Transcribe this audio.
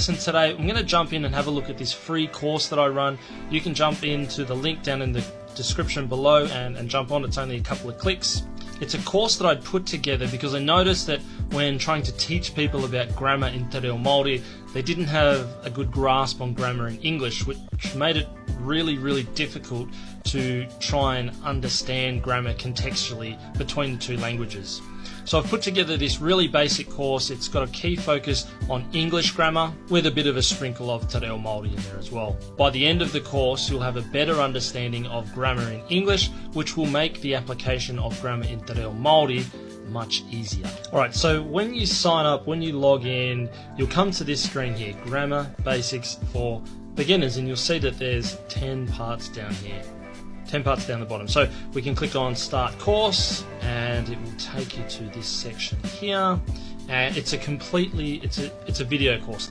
Lesson today, I'm going to jump in and have a look at this free course that I run. You can jump into the link down in the description below and jump on. It's only a couple of clicks. It's a course that I'd put together because I noticed that when trying to teach people about grammar in Te Reo Māori, they didn't have a good grasp on grammar in English, which made it really difficult to try and understand grammar contextually between the two languages. So I've put together this really basic course. It's got a key focus on English grammar with a bit of a sprinkle of Te Reo Māori in there as well. By the end of the course, you'll have a better understanding of grammar in English, which will make the application of grammar in Te Reo Māori much easier. Alright, so when you sign up, when you log in, you'll come to this screen here, Grammar Basics for Beginners, and you'll see that there's 10 parts down here. 10 parts down the bottom. So we can click on Start Course and it will take you to this section here, and it's a video course.